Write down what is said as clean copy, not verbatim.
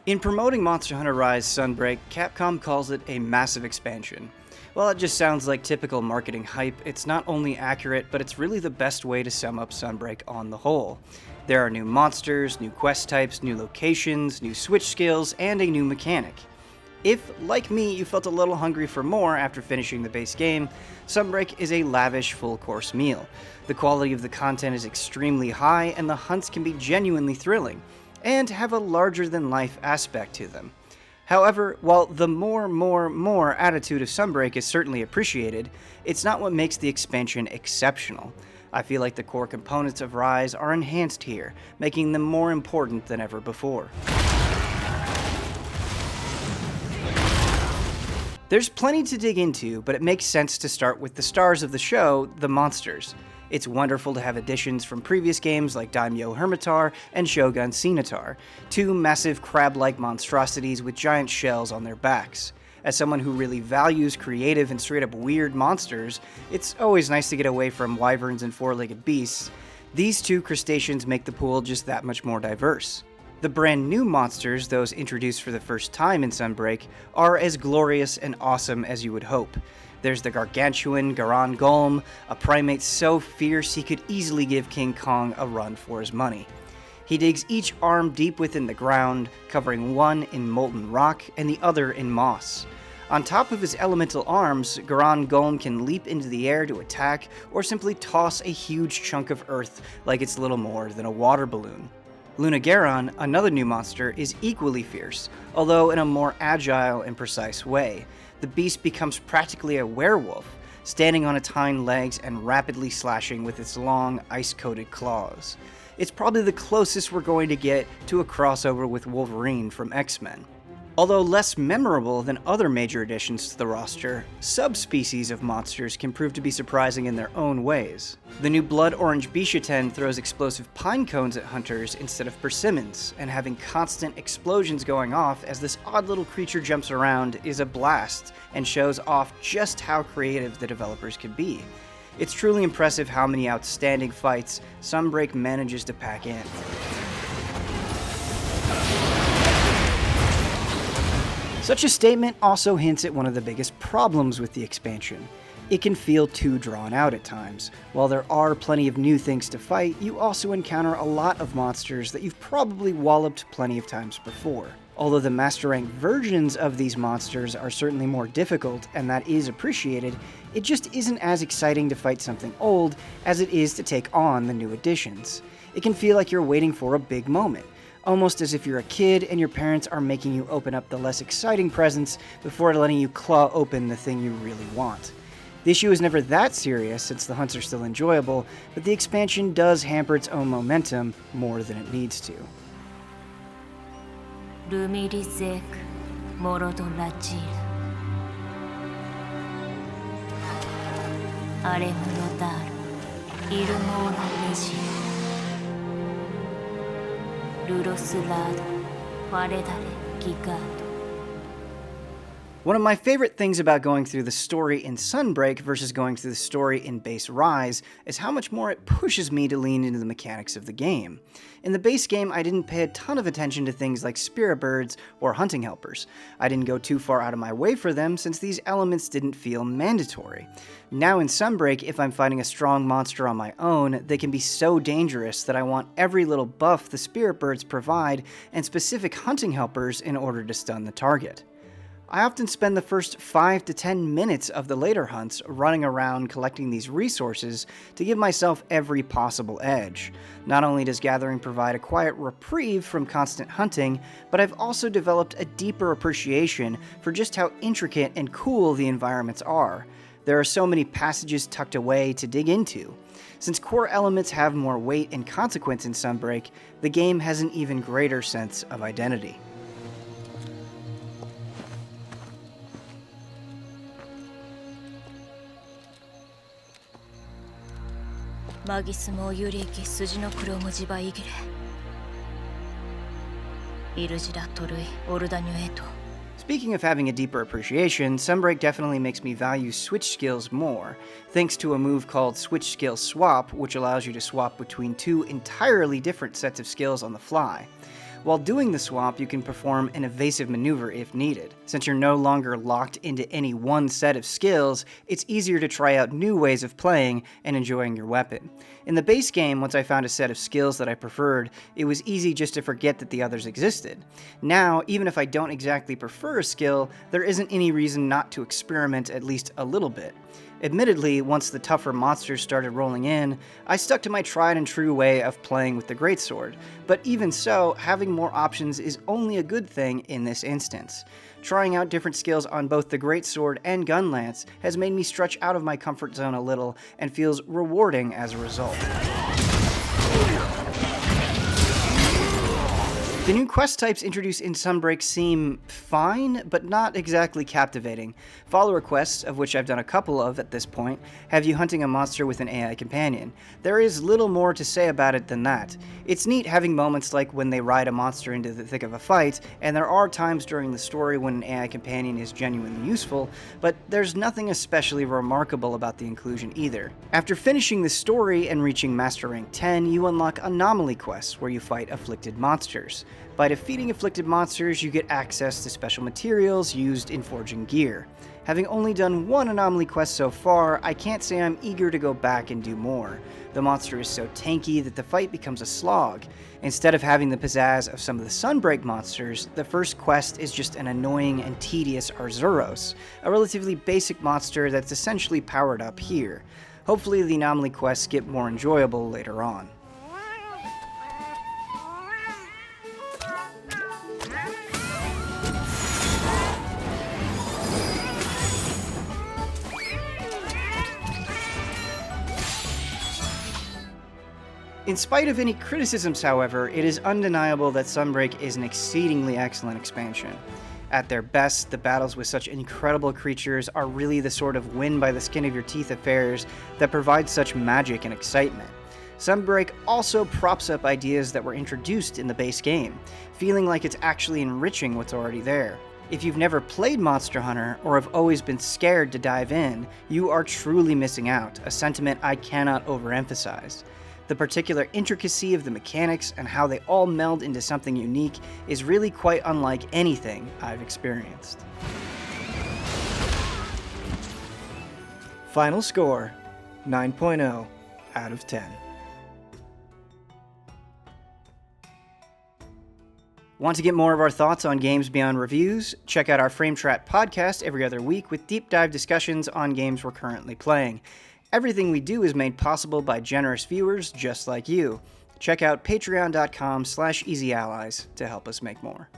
In promoting Monster Hunter Rise Sunbreak, Capcom calls it a massive expansion. While it just sounds like typical marketing hype, it's not only accurate, but it's really the best way to sum up Sunbreak on the whole. There are new monsters, new quest types, new locations, new switch skills, and a new mechanic. If, like me, you felt a little hungry for more after finishing the base game, Sunbreak is a lavish full-course meal. The quality of the content is extremely high, and the hunts can be genuinely thrilling, and have a larger-than-life aspect to them. However, while the more attitude of Sunbreak is certainly appreciated, it's not what makes the expansion exceptional. I feel like the core components of Rise are enhanced here, making them more important than ever before. There's plenty to dig into, but it makes sense to start with the stars of the show, the monsters. It's wonderful to have additions from previous games like Daimyo Hermitar and Shogun Ceanataur, two massive crab-like monstrosities with giant shells on their backs. As someone who really values creative and straight-up weird monsters, it's always nice to get away from wyverns and four-legged beasts. These two crustaceans make the pool just that much more diverse. The brand new monsters, those introduced for the first time in Sunbreak, are as glorious and awesome as you would hope. There's the gargantuan Garan Golem, a primate so fierce he could easily give King Kong a run for his money. He digs each arm deep within the ground, covering one in molten rock and the other in moss. On top of his elemental arms, Garan Golem can leap into the air to attack or simply toss a huge chunk of earth like it's little more than a water balloon. Lunagaron, another new monster, is equally fierce, although in a more agile and precise way. The beast becomes practically a werewolf, standing on its hind legs and rapidly slashing with its long, ice-coated claws. It's probably the closest we're going to get to a crossover with Wolverine from X-Men. Although less memorable than other major additions to the roster, subspecies of monsters can prove to be surprising in their own ways. The new Blood Orange Bishaten throws explosive pine cones at hunters instead of persimmons, and having constant explosions going off as this odd little creature jumps around is a blast, and shows off just how creative the developers could be. It's truly impressive how many outstanding fights Sunbreak manages to pack in. Such a statement also hints at one of the biggest problems with the expansion. It can feel too drawn out at times. While there are plenty of new things to fight, you also encounter a lot of monsters that you've probably walloped plenty of times before. Although the Master Rank versions of these monsters are certainly more difficult, and that is appreciated, it just isn't as exciting to fight something old as it is to take on the new additions. It can feel like you're waiting for a big moment, almost as if you're a kid and your parents are making you open up the less exciting presents before letting you claw open the thing you really want. The issue is never that serious since the hunts are still enjoyable, but the expansion does hamper its own momentum more than it needs to. One of my favorite things about going through the story in Sunbreak versus going through the story in base Rise is how much more it pushes me to lean into the mechanics of the game. In the base game, I didn't pay a ton of attention to things like spirit birds or hunting helpers. I didn't go too far out of my way for them since these elements didn't feel mandatory. Now in Sunbreak, if I'm fighting a strong monster on my own, they can be so dangerous that I want every little buff the spirit birds provide and specific hunting helpers in order to stun the target. I often spend the first 5 to 10 minutes of the later hunts running around collecting these resources to give myself every possible edge. Not only does gathering provide a quiet reprieve from constant hunting, but I've also developed a deeper appreciation for just how intricate and cool the environments are. There are so many passages tucked away to dig into. Since core elements have more weight and consequence in Sunbreak, the game has an even greater sense of identity. Speaking of having a deeper appreciation, Sunbreak definitely makes me value switch skills more, thanks to a move called Switch Skill Swap, which allows you to swap between two entirely different sets of skills on the fly. While doing the swap, you can perform an evasive maneuver if needed. Since you're no longer locked into any one set of skills, it's easier to try out new ways of playing and enjoying your weapon. In the base game, once I found a set of skills that I preferred, it was easy just to forget that the others existed. Now, even if I don't exactly prefer a skill, there isn't any reason not to experiment at least a little bit. Admittedly, once the tougher monsters started rolling in, I stuck to my tried and true way of playing with the greatsword, but even so, having more options is only a good thing in this instance. Trying out different skills on both the greatsword and gun lance has made me stretch out of my comfort zone a little and feels rewarding as a result. The new quest types introduced in Sunbreak seem fine, but not exactly captivating. Follower quests, of which I've done a couple of at this point, have you hunting a monster with an AI companion. There is little more to say about it than that. It's neat having moments like when they ride a monster into the thick of a fight, and there are times during the story when an AI companion is genuinely useful, but there's nothing especially remarkable about the inclusion either. After finishing the story and reaching Master Rank 10, you unlock Anomaly quests where you fight afflicted monsters. By defeating afflicted monsters, you get access to special materials used in forging gear. Having only done one anomaly quest so far, I can't say I'm eager to go back and do more. The monster is so tanky that the fight becomes a slog. Instead of having the pizzazz of some of the Sunbreak monsters, the first quest is just an annoying and tedious Arzuros, a relatively basic monster that's essentially powered up here. Hopefully the anomaly quests get more enjoyable later on. In spite of any criticisms, however, it is undeniable that Sunbreak is an exceedingly excellent expansion. At their best, the battles with such incredible creatures are really the sort of win-by-the-skin-of-your-teeth affairs that provide such magic and excitement. Sunbreak also props up ideas that were introduced in the base game, feeling like it's actually enriching what's already there. If you've never played Monster Hunter, or have always been scared to dive in, you are truly missing out, a sentiment I cannot overemphasize. The particular intricacy of the mechanics and how they all meld into something unique is really quite unlike anything I've experienced. Final score, 9.0 out of 10. Want to get more of our thoughts on games beyond reviews? Check out our Frame Trap podcast every other week with deep dive discussions on games we're currently playing. Everything we do is made possible by generous viewers just like you. Check out patreon.com/easyallies to help us make more.